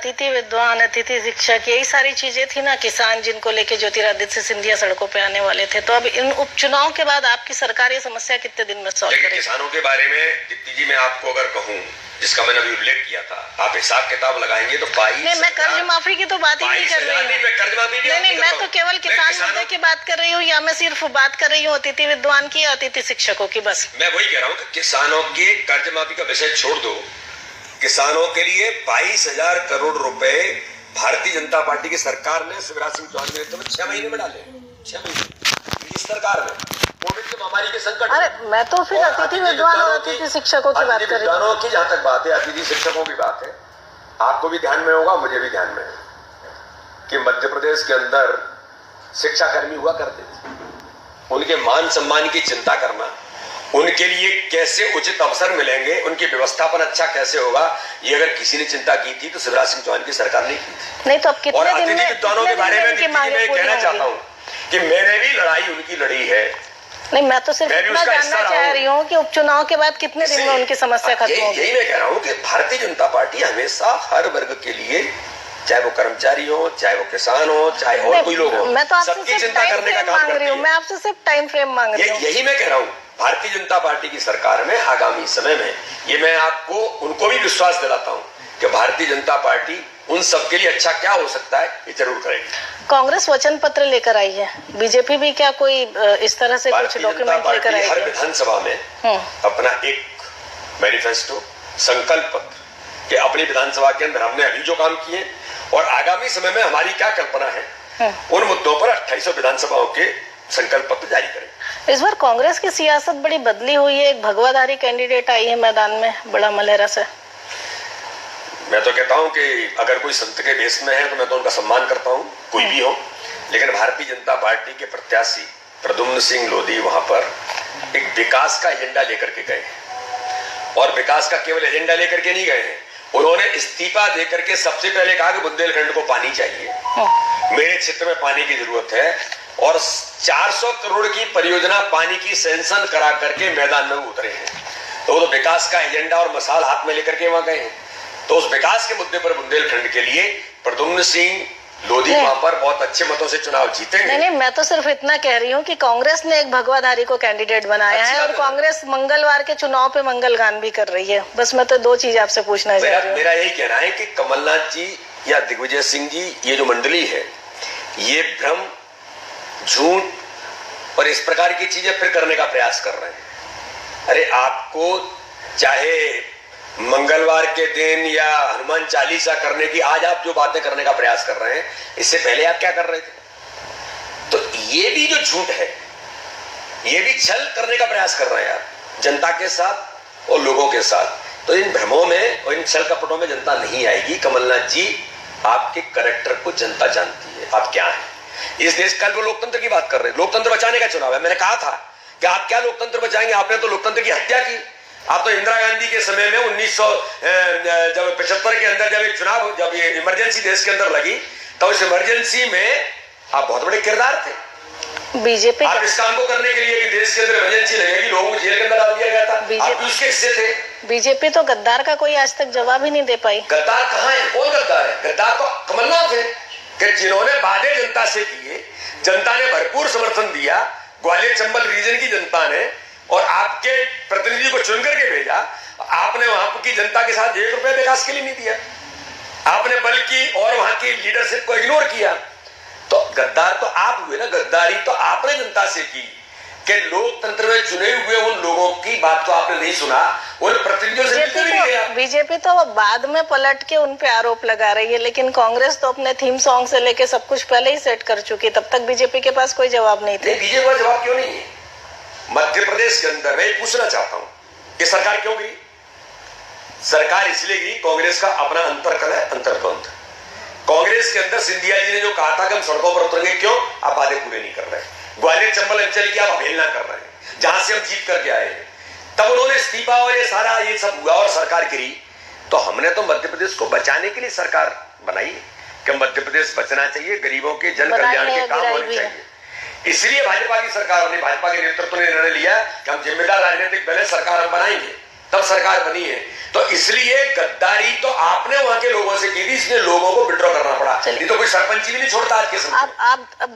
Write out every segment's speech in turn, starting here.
अतिथि विद्वान, अतिथि शिक्षक, यही सारी चीजें थी ना। किसान जिनको लेके ज्योतिरादित्य सिंधिया सड़कों पे आने वाले थे। तो अब इन उपचुनाव के बाद आपकी सरकार ये समस्या कितने दिन में सॉल्व करेगी? किसानों के बारे में दीप्ति जी मैं आपको अगर कहूँ, जिसका मैंने अभी उल्लेख किया था, आप हिसाब किताब लगाएंगे तो 22 नहीं, मैं कर्ज माफी की तो बात ही नहीं कर रही हूँ। नहीं, मैं तो केवल किसान मुद्दे की बात कर रही हूँ, या मैं सिर्फ बात कर रही हूँ अतिथि विद्वान की या अतिथि शिक्षकों की? बस मैं वही कह रहा हूँ कि किसानों के कर्ज माफी का विषय छोड़ दो। किसानों के लिए 22,000 करोड़ रुपए भारतीय जनता पार्टी की सरकार ने शिवराज सिंह चौहान के नेतृत्व में 6 महीने में डाले। 6 महीने इस सरकार में कोविड की महामारी के संकट। अरे मैं तो फिर अतिथि विद्वान और अतिथि शिक्षकों की बात कर रही हूँ। की जहां तक बात है, अतिथि शिक्षकों की बात है, आपको भी ध्यान में होगा, मुझे भी ध्यान में है कि मध्य प्रदेश के अंदर शिक्षा कर्मी हुआ करते थे। उनके मान सम्मान की चिंता करना, उनके लिए कैसे उचित अवसर मिलेंगे, उनकी व्यवस्थापन अच्छा कैसे होगा, ये अगर किसी ने चिंता की थी तो शिवराज सिंह चौहान की सरकार ने की थी। नहीं तो अब कितने और दिन अतिथि में विद्वानों के बारे में मैं कहना चाहता हूँ कि मैंने भी लड़ाई उनकी लड़ी है। नहीं, मैं तो सिर्फ इतना जानना चाह रही हूँ कि उपचुनाव के बाद कितने दिन में उनकी समस्या खत्म होगी? यही मैं कह रहा हूँ कि भारतीय जनता पार्टी हमेशा हर वर्ग के लिए, चाहे वो कर्मचारी हो, चाहे वो किसान हो, चाहे और कोई लोग हो, मैं तो आपसे सबकी चिंता करने का काम मांग रही हूँ। मैं आपसे सिर्फ टाइम फ्रेम मांग रही हूँ। यही मैं कह रहा हूँ, भारतीय जनता पार्टी की सरकार में आगामी समय में ये मैं आपको उनको भी विश्वास दिलाता हूँ कि भारतीय जनता पार्टी उन सबके लिए अच्छा क्या हो सकता है ये जरूर करेगी। कांग्रेस वचन पत्र लेकर आई है, बीजेपी भी क्या कोई इस तरह से कुछ डॉक्यूमेंट लेकर आई है? हर विधानसभा में अपना एक मैनिफेस्टो, संकल्प पत्र कि अपनी विधानसभा के अंदर हमने अभी जो काम किए और आगामी समय में हमारी क्या कल्पना है, उन मुद्दों पर 2800 विधानसभाओं के संकल्प पत्र जारी करें। इस बार कांग्रेस की सियासत बड़ी बदली हुई है। एक भगवाधारी कैंडिडेट आई है मैदान में, बड़ा मलहरा से। मैं तो कहता हूं कि अगर कोई संत के भेष में है तो मैं तो उनका सम्मान करता हूं, कोई भी हो, लेकिन भारतीय जनता पार्टी के प्रत्याशी प्रद्युम्न सिंह लोधी वहां पर एक विकास का एजेंडा लेकर के गए, और विकास का केवल एजेंडा लेकर के नहीं गए हैं, उन्होंने इस्तीफा देकर के सबसे पहले कहा कि बुंदेलखंड को पानी चाहिए, मेरे क्षेत्र में पानी की जरूरत है, और 400 करोड़ की परियोजना पानी की सैंक्शन करा करके मैदान में उतरे हैं। तो वो तो विकास का एजेंडा और मसाल हाथ में लेकर के वहां गए हैं। तो उस विकास के मुद्दे पर बुंदेलखंड के लिए प्रद्युम्न सिंह लोधी वहां पर बहुत अच्छे मतों से चुनाव जीतेंगे। नहीं, मैं तो सिर्फ इतना कह रही हूँ कि कांग्रेस ने एक भगवाधारी को कैंडिडेट बनाया है, और कांग्रेस मंगलवार के चुनाव पे मंगलगान भी कर रही है। बस मैं तो दो चीज आपसे पूछना चाह रही हूँ। मेरा यही कहना है कि कमलनाथ जी या दिग्विजय सिंह जी, ये जो मंडली है, ये भ्रम, झूठ और इस प्रकार की चीजें फिर करने का प्रयास कर रहे हैं। अरे आपको चाहे मंगलवार के दिन या हनुमान चालीसा करने की, आज आप जो बातें करने का प्रयास कर रहे हैं, इससे पहले आप क्या कर रहे थे? तो ये भी जो झूठ है, ये भी छल करने का प्रयास कर रहे हैं आप जनता के साथ और लोगों के साथ। तो इन भ्रमों में और इन छल कपटों में जनता नहीं आएगी। कमलनाथ जी, आपके कैरेक्टर को जनता जानती है, आप क्या हैं। इस देश का वो लोकतंत्र की बात कर रहे हैं, लोकतंत्र बचाने का चुनाव है। मैंने कहा था कि आप क्या लोकतंत्र बचाएंगे, आपने तो लोकतंत्र की हत्या की। आप तो इंदिरा गांधी के समय में 1975 के अंदर जब एक चुनाव, जब ये इमरजेंसी देश के अंदर लगी, तो उस इमरजेंसी में आप बहुत बड़े किरदार थे। बीजेपी आप इस काम को करने के लिए कि देश के अंदर इमरजेंसी लगेगी, लोगों को जेल के अंदर डाल दिया गया था, आप उसके हिस्से थे। बीजेपी तो गद्दार का कोई आज तक जवाब ही नहीं दे पाई। गद्दार कहाँ है? कौन गद्दार है? गद्दार तो कमलनाथ है कि जिन्होंने वादे जनता से किए, जनता ने भरपूर समर्थन दिया, ग्वालियर चंबल रीजन की जनता ने, और आपके प्रतिनिधि को चुन करके भेजा, आपने वहां की जनता के साथ 1 रुपया विकास के लिए नहीं दिया, आपने बल्कि और वहां की लीडरशिप को इग्नोर किया। तो गद्दार तो आप हुए ना। गद्दारी तो आपने जनता से की कि लोकतंत्र में चुने हुए उन लोगों की बात तो आपने नहीं सुना, उन प्रतिनिधियों से मिलकर भी नहीं गया। बीजेपी तो बाद में पलट के उन पे आरोप लगा रही है, लेकिन कांग्रेस तो अपने थीम सॉन्ग से लेके सब कुछ पहले ही सेट कर चुकी, तब तक बीजेपी के पास कोई जवाब नहीं था। बीजेपी का जवाब क्यों नहीं है? मध्य प्रदेश के अंदर मैं पूछना चाहता हूं कि सरकार क्यों गिरी? सरकार इसलिए गिरी, कांग्रेस का अपना अंतरकल है, अंतर्द्वंद। कांग्रेस के अंदर सिंधिया जी ने जो कहा था कि हम सड़कों पर उतरेंगे, क्यों? आप वादे पूरे नहीं कर रहे। ग्वालियर चंबल अंचल की आप अवहेलना कर रहे हैं, जहां से हम जीत करके आए हैं। तब उन्होंने इस्तीफा और ये सारा ये सब हुआ और सरकार गिरी। तो हमने तो मध्य प्रदेश को बचाने के लिए सरकार बनाई कि मध्य प्रदेश बचना चाहिए, गरीबों के जन कल्याण के काम होने चाहिए। इसलिए भाजपा की सरकार ने, भाजपा के नेतृत्व ने निर्णय लिया कि हम जिम्मेदार राजनीतिक दल सरकार हम बनाएंगे, तब सरकार बनी है। तो इसलिए गद्दारी तो आपने वहां के लोगों से की थी, इसलिए लोगों को विड्रॉ करना पड़ा। नहीं तो कोई सरपंच भी नहीं छोड़ता आज के समय। अब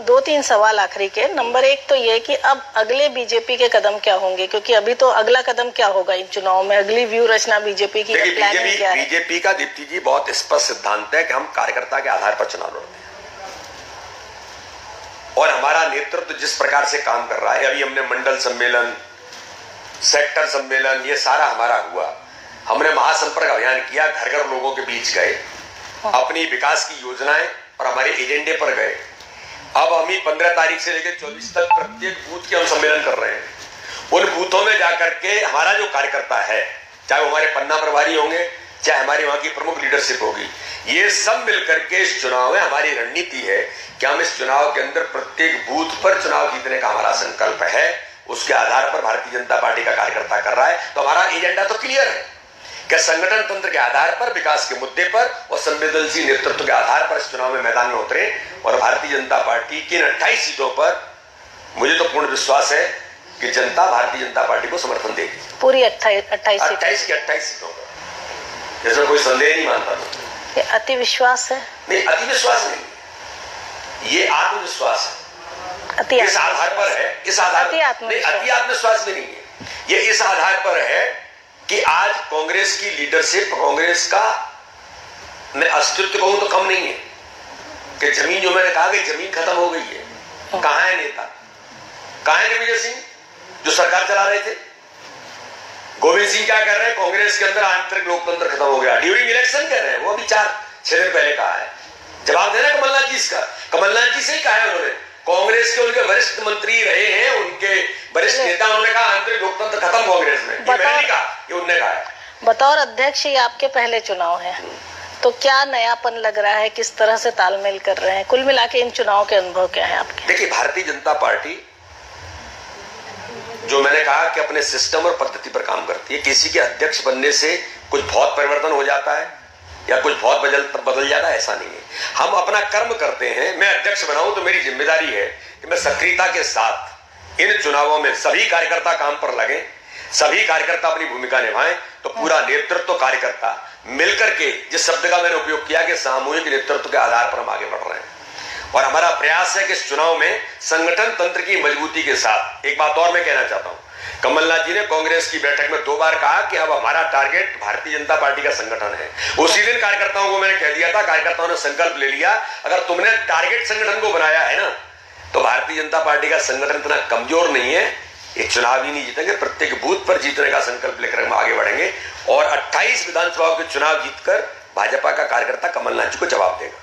दो तीन सवाल आखिरी के। नंबर एक तो ये कि अब अगले बीजेपी के कदम क्या होंगे, क्योंकि अभी तो अगला कदम क्या होगा इन चुनाव में, अगली व्यू रचना बीजेपी की प्लानिंग क्या है? बीजेपी का दीप्ति जी बहुत स्पष्ट सिद्धांत है कि हम कार्यकर्ता के आधार पर चुनाव लड़ते हैं, और हमारा नेतृत्व जिस प्रकार से काम कर रहा है, अभी हमने मंडल सम्मेलन, सेक्टर सम्मेलन, ये सारा हमारा हुआ। हमने महासंपर्क अभियान किया, घर घर लोगों के बीच गए, अपनी विकास की योजनाएं और हमारे एजेंडे पर गए। अब हम ही 15 तारीख से लेकर 24 तक प्रत्येक बूथ के हम सम्मेलन कर रहे हैं। उन बूथों में जाकर के हमारा जो कार्यकर्ता है, चाहे वो हमारे पन्ना प्रभारी होंगे, चाहे हमारी वहां की प्रमुख लीडरशिप होगी, ये सब मिलकर के इस चुनाव में हमारी रणनीति है कि हम इस चुनाव के अंदर प्रत्येक बूथ पर चुनाव जीतने का हमारा संकल्प है। उसके आधार पर भारतीय जनता पार्टी का कार्यकर्ता कर रहा है। तो हमारा एजेंडा तो क्लियर है कि संगठन तंत्र के आधार पर, विकास के मुद्दे पर और संवेदनशील नेतृत्व के आधार पर इस चुनाव में मैदान में उतरे, और भारतीय जनता पार्टी की 28 सीटों पर मुझे तो पूर्ण विश्वास है कि जनता भारतीय जनता पार्टी को समर्थन देगी। पूरी 28 की 28 सीटों पर, इसमें कोई संदेह नहीं मानता। ये अति विश्वास है? नहीं, अति विश्वास नहीं, ये आत्मविश्वास है। इस आधार पर है, इस आधार अति आत्मविश्वास भी नहीं है, ये इस आधार पर है कि आज कांग्रेस की लीडरशिप, कांग्रेस का मैं अस्तित्व कहूं तो कम नहीं है कि जमीन, जो मैंने कहा कि जमीन खत्म हो गई है। कहां है नेता, कहां है दिग्विजय सिंह जो सरकार चला रहे थे? गोविंद सिंह क्या कर रहे हैं? कांग्रेस के अंदर आंतरिक लोकतंत्र खत्म हो गया, ड्यूरिंग इलेक्शन कह रहे हैं। वो अभी 4-6 दिन पहले कहा है। जवाब देना कमलनाथ जी इसका, कमलनाथ जी से ही कहा है उन्होंने। कांग्रेस के उनके वरिष्ठ मंत्री रहे हैं, उनके वरिष्ठ नेता, उन्होंने कहा आंतरिक लोकतंत्र खत्म कांग्रेस में। ये मैंने नहीं कहा, ये उन्होंने कहा है। बतौर अध्यक्ष ये आपके पहले चुनाव है, तो क्या नयापन लग रहा है, किस तरह से तालमेल कर रहे हैं? कुल मिला के इन चुनाव के अनुभव क्या है आपके? देखिए, भारतीय जनता पार्टी जो मैंने कहा कि अपने सिस्टम और पद्धति पर काम करती है। किसी के अध्यक्ष बनने से कुछ बहुत परिवर्तन हो जाता है या कुछ बहुत बदल जाता है, ऐसा नहीं है। हम अपना कर्म करते हैं। मैं अध्यक्ष बनाऊं तो मेरी जिम्मेदारी है कि मैं सक्रियता के साथ इन चुनावों में सभी कार्यकर्ता काम पर लगे, सभी कार्यकर्ता अपनी भूमिका निभाएं। तो पूरा नेतृत्व कार्यकर्ता मिलकर के, जिस शब्द का मैंने उपयोग किया कि सामूहिक नेतृत्व के आधार पर हम आगे बढ़ रहे हैं, और हमारा प्रयास है कि इस चुनाव में संगठन तंत्र की मजबूती के साथ। एक बात और मैं कहना चाहता हूं, कमलनाथ जी ने कांग्रेस की बैठक में 2 बार कहा कि अब हमारा टारगेट भारतीय जनता पार्टी का संगठन है। उसी दिन कार्यकर्ताओं को मैंने कह दिया था, कार्यकर्ताओं ने संकल्प ले लिया, अगर तुमने टारगेट संगठन को बनाया है ना, तो भारतीय जनता पार्टी का संगठन इतना कमजोर नहीं है, ये चुनाव ही नहीं जीतेंगे। प्रत्येक बूथ पर जीतने का संकल्प लेकर हम आगे बढ़ेंगे, और 28 विधानसभा के चुनाव जीतकर भाजपा का कार्यकर्ता कमलनाथ जी को जवाब देगा।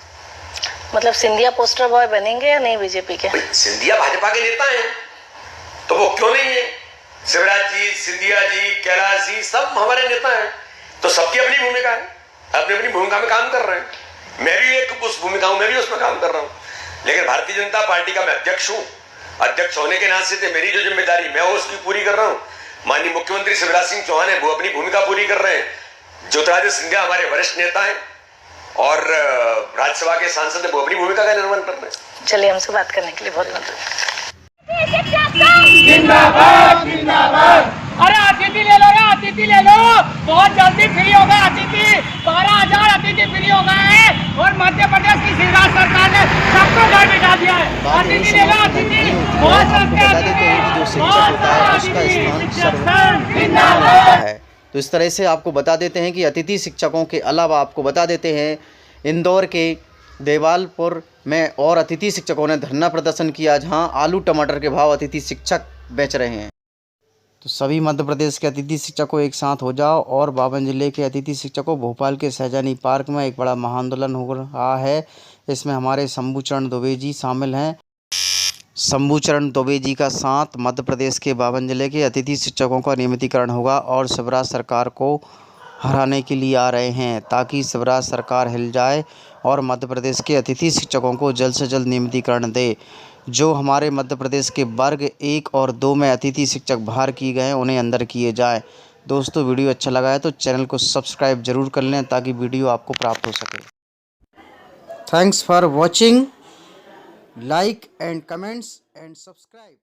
मतलब सिंधिया पोस्टर बॉय बनेंगे या नहीं बीजेपी के? सिंधिया भाजपा के नेता हैं, तो वो क्यों नहीं है? शिवराज जी, सिंधिया जी, कैलाश जी, सब हमारे नेता हैं। तो सबकी अपनी भूमिका है, अपनी अपनी भूमिका में काम कर रहे हैं। मैं भी एक उस भूमिका हूं, मैं भी उसमें काम कर रहा हूं। लेकिन भारतीय जनता पार्टी का मैं अध्यक्ष हूं, अध्यक्ष होने के नाते से मेरी जो जिम्मेदारी मैं उसकी पूरी कर रहा हूं। माननीय मुख्यमंत्री शिवराज सिंह चौहान है, वो अपनी भूमिका पूरी कर रहे हैं। ज्योतिरादित्य सिंधिया हमारे वरिष्ठ नेता हैं और राज्यसभा के सांसद है, वो अपनी भूमिका का निर्वहन कर रहे हैं। चलिए, हमसे बात करने के लिए बहुत बहुत जिंदाबाद जिंदाबाद। अरे अतिथि ले लो या अतिथि ले लो, बहुत जल्दी फ्री होगा अतिथि। 12,000 अतिथि फ्री हो गए हैं, और मध्य प्रदेश की शिवराज सरकार ने सबको घर बिठा दिया है। अतिथि ले लो, अतिथि बहुत सस्ते अतिथि, जिंदाबाद है। तो इस तरह से आपको बता देते हैं कि अतिथि शिक्षकों के अलावा आपको बता देते हैं इंदौर के देवालपुर में और अतिथि शिक्षकों ने धरना प्रदर्शन किया, जहां आलू टमाटर के भाव अतिथि शिक्षक बेच रहे हैं। तो सभी मध्य प्रदेश के अतिथि शिक्षकों एक साथ हो जाओ, और 52 जिले के अतिथि शिक्षकों भोपाल के सहजानी पार्क में एक बड़ा महाआंदोलन हो रहा है। इसमें हमारे शंभूचरण दुबे जी शामिल हैं। शंभूचरण दुबे जी का साथ मध्य प्रदेश के 52 जिले के अतिथि शिक्षकों का नियमितीकरण होगा, और शिवराज सरकार को हराने के लिए आ रहे हैं, ताकि शिवराज सरकार हिल जाए और मध्य प्रदेश के अतिथि शिक्षकों को जल्द से जल्द नियमितीकरण दे। जो हमारे मध्य प्रदेश के वर्ग 1 और 2 में अतिथि शिक्षक बाहर किए गए हैं, उन्हें अंदर किए जाए। दोस्तों, वीडियो अच्छा लगा है तो चैनल को सब्सक्राइब जरूर कर लें, ताकि वीडियो आपको प्राप्त हो सके। Thanks for watching, like and comments and subscribe.